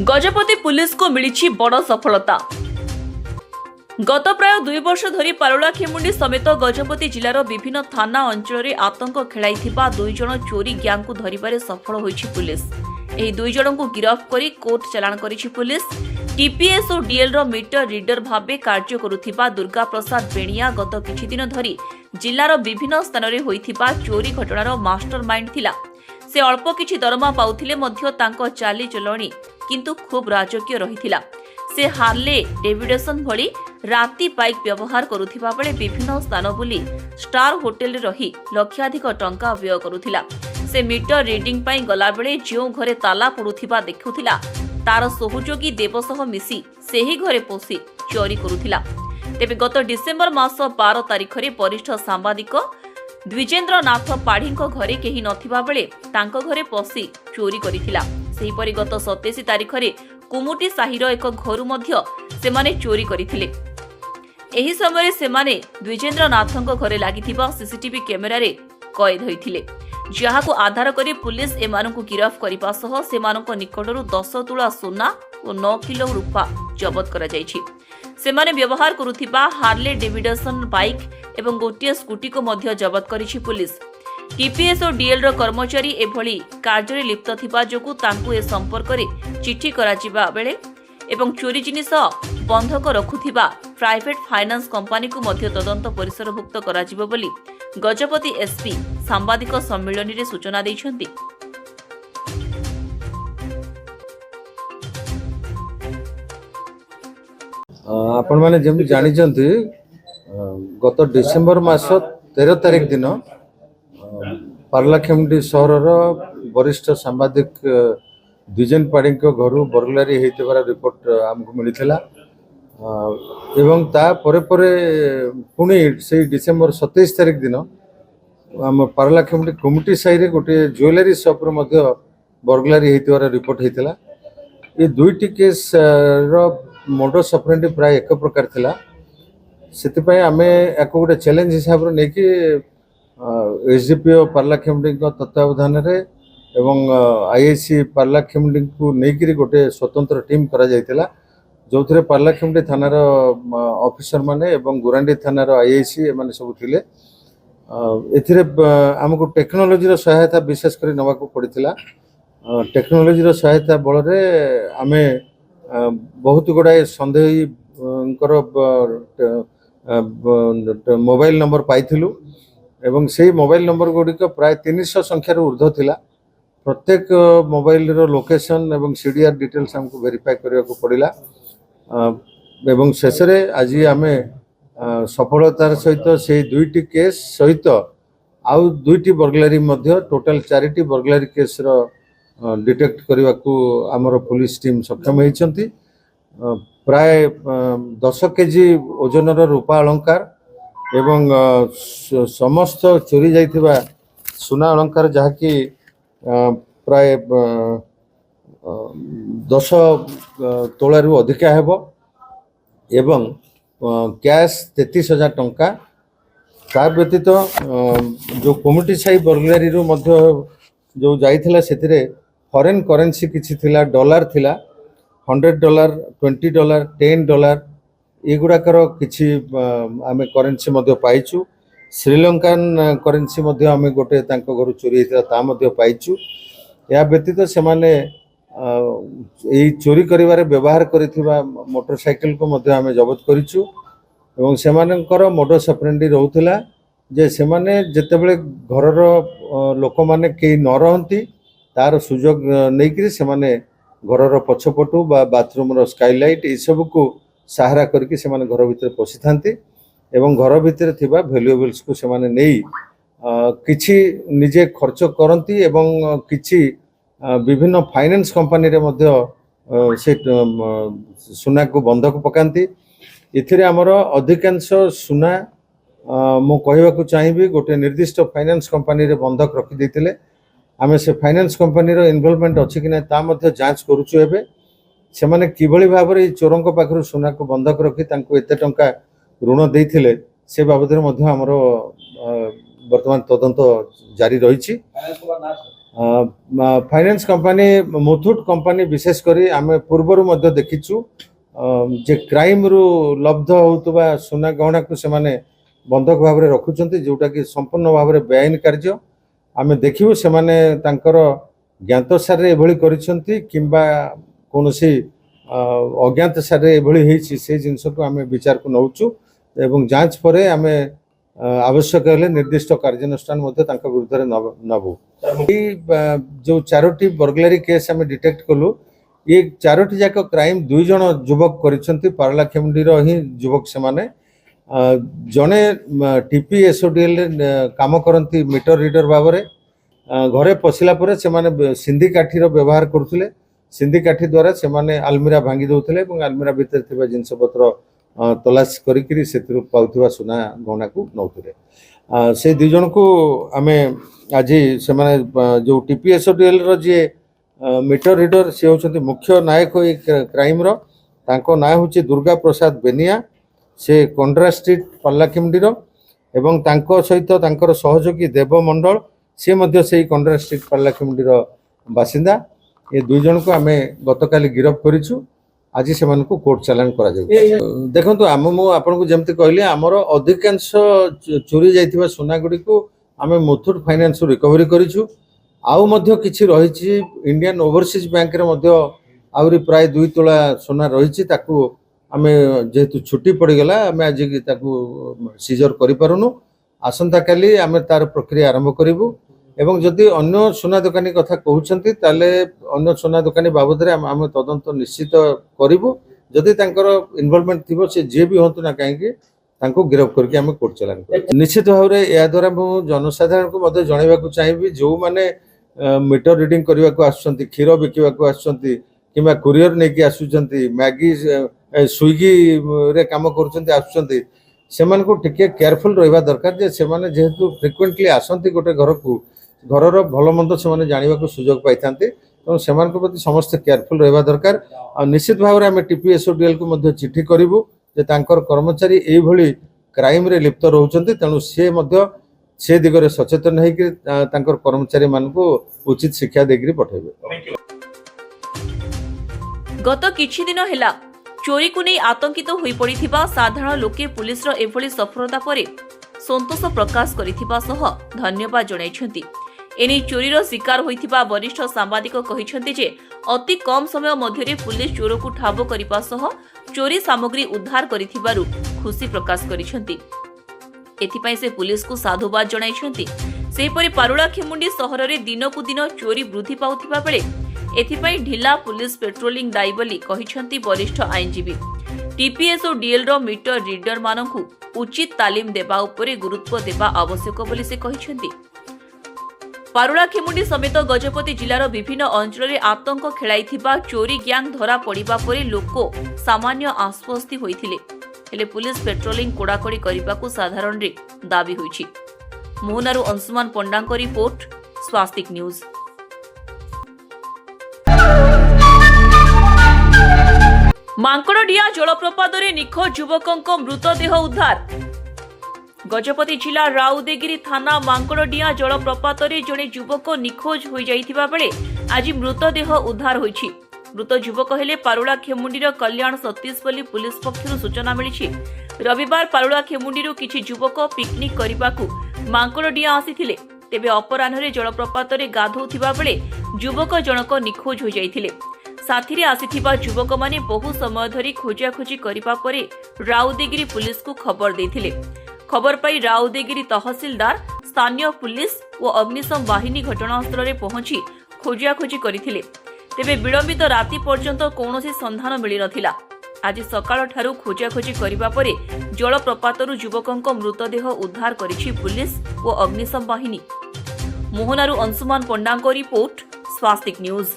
Gajapati police को मिली बड़ सफलता। गत प्राय 2 वर्ष धरी पारोलाखेमुंडी समेत गजपति जिलार विभिन्न थाना अंचल में आतंक खेलाई 2 जन चोरी गैंग को धरिबारे सफल होइछि पुलिस। एही 2 जन को गिरफ्त करी कोर्ट चालाण करिछि पुलिस। टीपीएस और डीएल रो मीटर रीडर भाबे कार्य करुथिबा दुर्गा प्रसाद बेणिया गत किछि दिन धरी जिलार विभिन्न स्थान में होइथिबा चोरी घटनार मास्टरमाइंड थिला। से अल्प किछि दरमा पाउथिले मध्य तांको चाली चलणी किंतु खूब राजकीय रहिथिला। से हार्ले डेविडसन भली राति बाइक व्यवहार करुथिबा बेले विभिन्न स्थान बुली स्टार होटेल रे रही लक्षाधिक टंका व्यय करुथिला। से मीटर रीडिंग पाई गला बेले जो घरे ताला पडुथिबा देखुथिला तार सहयोगी देवसह मिसी सेही घरे पोसी चोरी करुथिला। तेबे गत डिसेंबर मास 12 तारिख रे वरिष्ठ सांबादिक द्विजेंद्र नाथ पाढ़ी घरे केही नथिबा बेले तांको घरे पसी चोरी करिथिला। सेहीपरि गत 27 तारिख रे कुमुटी साहिर एक घरु मध्य सेमाने चोरी करिथिले। एही समय सेमाने द्विजेंद्र नाथଙ୍କ घरे लागिथिबा सीसीटीवी कैमेरा रे कैद होइथिले, जहाको आधार करी पुलिस एमानंकु गिरफ्त करिबा सह सेमानंक निकटरु 10 तुला सोना और 9 किलो रूपा जबत करा जायछि। सेमाने व्यवहार करुथिबा हार्ले डेविडसन बाइक एवं गोटिए स्कूटी को मध्य जबत करिछि पुलिस। टीपीएस और डीएल रो कर्मचारी एभली कार्य लिप्त थिबा जोगु तांकु ए संपर्क रे चिठी कराजिबा बेले एवं चोरी जिनिस बंधक रखुथिबा प्राइवेट फाइनांस कंपनी को मध्य तदंत परिसरभुक्त कराजिबो बोली गजपति एसपी सांबादिक सम्मेलन रे सूचना दैछन्ति। आपण माने जेम जानि जंती गत डिसेंबर मास 13 तारिख दिन पारलाखेमुंडी सहर वरिष्ठ सांबादिक द्विजेंद्र पाढ़ी घर बर्गलारी होइतबार रिपोर्ट आमको मिलता एवं ता परे परे पुणी से डिसेंबर 27 तारिख दिन आम पारलाखेमुंडी कुमुटी साही गोटे ज्वेलरी शॉप रे बर्गलारी होइतबार रिपोर्ट होता। ये दुईटी केस मोडस ऑपरेंडी प्राय एक प्रकार थिला। सेतिपय आमे एको गोटे चैलेंज हिसाब रे नेकी एसडीपीओ पारलाखेमुंडी तत्वावधान रे एवं आईआईसी पारलाखेमुंडी को नेकी गोटे स्वतंत्र टीम करा जायतिला, जो थरे पारलाखेमुंडी थानार ऑफिसर माने एवं गुरांडी थानार आईआईसी माने सब थिले। एथिरे हमको टेक्नोलॉजी रो सहायता विशेष करी नवाको पड़िथिला। टेक्नोलॉजी रो सहायता बल रे आमे बहुत गुड़ाए सन्देही मोबाइल नंबर पाइथिलु एवं से मोबाइल नंबर गुड़िक प्राय 300 संख्यार ऊर्ध्व थिला। प्रत्येक मोबाइल रो लोकेशन एवं सीडीआर डिटेल्स हमको वेरीफाई करने को पड़िला एवं शेष रे आज आमे सफलतार सहित से दुईटी केस सहित आउ दुईटी बर्गलारी मध्य टोटल 4टी बर्गलारी केस रो डिटेक्ट करने को आमर पुलिस टीम सक्षम होती। प्राय 10 केजी ओजन रूपा अलंकार एवं समस्त चोरी जाइथिबा सुना अलंकार जहाँकि प्राय 10 तोलारू अधिका हेबो एवं कैश 33,000 टंका। ता व्यतीत जो कमिटी साही बर्गलारी रू मध्य जो जाइथिला सेतिरे फॉरेन करेंसी किछि थिला, डॉलर थिला, $100, $20, $10 एगुड़ाकर किछि आमे करेंसी मध्य पाइछु। श्रीलंकान करेंसी मध्य आमे गोटे तांको घर चोरी हेतिला ता मध्य पाइछु। या व्यतीत से माने एई चोरी करिवारे व्यवहार करिथिबा मोटरसाइकिल को मध्य आमे जब्त करिछु एवं सेमानकर मोडस ऑपरेंडी रहउथिला जे सेमाने जेतेबेले घरर लोक माने केही न रहंती तार सुजोग नैकरी सेमाने घरर पछपटू बा बाथरूम रो स्काईलाइट ए सब को सहारा करके सेमाने घर भितर पसी थांती एवं घर भितर थिबा वैल्यूएबल्स को सेमाने नेई किछि निजे खर्च करंती एवं किछि विभिन्न फाइनेंस कंपनी रे मध्य से सुना को बंधक पकांती। इथिरे हमर अधिकांश सुना मो कहवा को चाहिए गोटे निर्दिष्ट फाइनेंस कंपनी रे बंधक रखी देथिले। आमे से फाइनेंस कंपनी रो इन्वॉल्वमेंट अछि कि नै ता मध्य जांच करूछु। एबे से माने किभली भाबरे चोरंक पाखरु सुना को बंधक रखी तांको एते टंका ऋण देथिले से बाबद रे मध्य हमरो वर्तमान तदंत जारी रहिछि। फाइनेंस कंपनी मुथुट कंपनी विशेष करी आम पूर्वर मध्य देखीचु जे क्राइम रु लब्ध होउतबा सुना गहना को से माने बंधक भाव में रखुंट जोटा कि संपूर्ण भाव में बेआईन कार्य आम देखू से माने तांकर ज्ञातसार एभली करिसेंती किंबा कोनोसी अज्ञात सार एभली से जिनस को आम विचार को नौचु एवं जांच पर आम आवश्यक हेले निर्दिष्ट कार्यानुष्ठान विरुद्ध नबू जो 4टी बर्गलारी केस आम डिटेक्ट कलु ये 4टी जाक क्राइम 2 जन युवक करिसेंती पारलाखेमुंडी ही युवक से माने जड़े टीपीएसओडीएल काम करती मीटर रीडर भाव में घरे पशिला पर से सिंधी काठीर व्यवहार करुले सिंधी काठी द्वारा से आलमीरा भांगी दौले आलमीरा भितर थिबा जिनसपत्र तलाश करी से पाउथिबा सुना गहना को नौले से 2 जन को आम आज से जो टीपीएसओडीएल जी मीटर रीडर सी होती मुख्य नायक क्राइम रो ना हूँ दुर्गा प्रसाद बेनिया से कंड्रा स्ट्रीट पारलाखेमुंडी एवं तांको सहित तांकर सहयोगी देव मंडल सी मध्य से कंड्रा स्ट्रीट पारलाखेमुंडी बासिंदा ये 2 जन को आम गतकाली गिरफ्त करिछु आज से कोर्ट चालान करा देखो आम आपको जमती कहली आमर अधिकांश चोरी जाइथिबा सुना गुडी को आम मुथुट फाइनेंस रिकवरी करिछु आउ मध्य किछि रहिछि इंडियन ओवरसीज बैंक रे मध्य आउरी प्राय 2 तोला सोना रहिछि ताकू आम जेहेतु छुट्टी पड़गला आम आज सीजर करूँ आसंता काली आम तार प्रक्रिया आरंभ करूँ एवं जदि अन्य सोना दुकानी कथा कहते अन्य सोना दुकानी बाबद आम तदंत निश्चित करूँ जदि इनवॉल्वमेंट थी से जी भी हूँ ना कहीं गिरफ्त करके आम कोर्ट चालान निश्चित भाव में या द्वारा मुझे जनसाधारण को जनवाक चाहिए जो मैंने मीटर रिडिंग करने को आसुँच क्षीर बिकवा कि कुरियर नहीं आसुँच मैगी स्विगी रे काम कर टिके केयरफुल रहा दरकार जे से जेहेतु फ्रिक्वेंटली आसती गोटे घर को घर भल मंद से जानवा सुजोग पाई था तेणु से प्रति समस्त केयरफुल रहा दरकार और निश्चित भाव में आम टीपीएसओडीएल को चिठी करूँ जे तांकर कर्मचारी एभली क्राइम रे लिप्त रहउचंती तेणु से दिगरे सचेतन होकर तांकर कर्मचारी मान को उचित शिक्षा देकर पठेबे। गत किछि दिन हेला चोरी को नहीं आतंकित होई पड़िथिबा साधारण लोके पुलिस रो एभली सफलता परे संतोष प्रकाश करिथिबा सह धन्यवाद जणाइछंती। एनी चोरी रो शिकार होइथिबा वरिष्ठ सांबादिक कहिछंती जे अति कम समय मध्यरे पुलिस चोर को ठाब करिबा सह चोरी सामग्री उद्धार करिथिबारु खुशी प्रकाश करिछंती। एथिपाई से पुलिस को साधुवाद जणाइछंती। सेहिपरि पारुलाखेमुंडी सहर रे दिनकु दिन चोरी वृद्धि पाउथिबा बेले एथिपाई ढिला पुलिस पेट्रोलिंग दायी बोली कहिछंती वरिष्ठ आईनजीवी। टीपीएसओडीएल रो मीटर रीडर मानकु उचित तालीम देबा उपरे गुरुत्व देबा आवश्यक बोली से कहिछंती। पारुलाखेमुंडी समेत गजपति जिलार विभिन्न अंचल में आतंक खेलाइथिबा चोरी ग्यांग धरा पड़िबा परे लोक सामान्य आश्वस्ति होइथिले हेले पुलिस पेट्रोलिंग कोड़ाकोड़ी करबाकू साधारण रे दाबी होइछि। मोहनारू अंशुमान पंडांको रिपोर्ट स्वास्तिक न्यूज। मांकड़डिया जलप्रपातरे निखोज युवकଙ୍କ मृतदेह उद्धार। गजपति जिला राउदेगिरी थाना मांकड़डिया जलप्रपातरे जड़े युवक निखोज हो जाइथिबा बेले आज मृतदेह उद्धार होइछि। मृत युवक हेले पारुलाखेमुंडीर कल्याण सतीशपल्ली पुलिस पक्षरु सूचना मिलिछि। रविवार पारुलाखेमुंडीरु किछि युवक पिकनिक करिबाकू मांकड़डिया आसिथिले तेबे अपराह्नरे जलप्रपातरे गाधौथिबा बेले युवक जनक निखोज हो जाइथिले। साथीरे आसिथिबा युवक माने बहु समय धरी खोजाखोजी करिबा परे राउदेगिरी पुलिस को खबर देथिले। खबर पाई राउदेगिरी तहसीलदार स्थानीय पुलिस और अग्निशम बाहिनी घटनास्थल में पहुंची खोजाखोजी करथिले। तेबे विलंबित राति पर्यंत कौनसी संधान मिली नथिला। आज सकाळ ठारू खोजाखोजी करिबा परे जलप्रपातरु युवकଙ୍କ मृतदेह उद्धार करिछि पुलिस और अग्निशम बाहिनी। मोहनारू अंशुमान पंडांको रिपोर्ट स्वास्तिक न्यूज।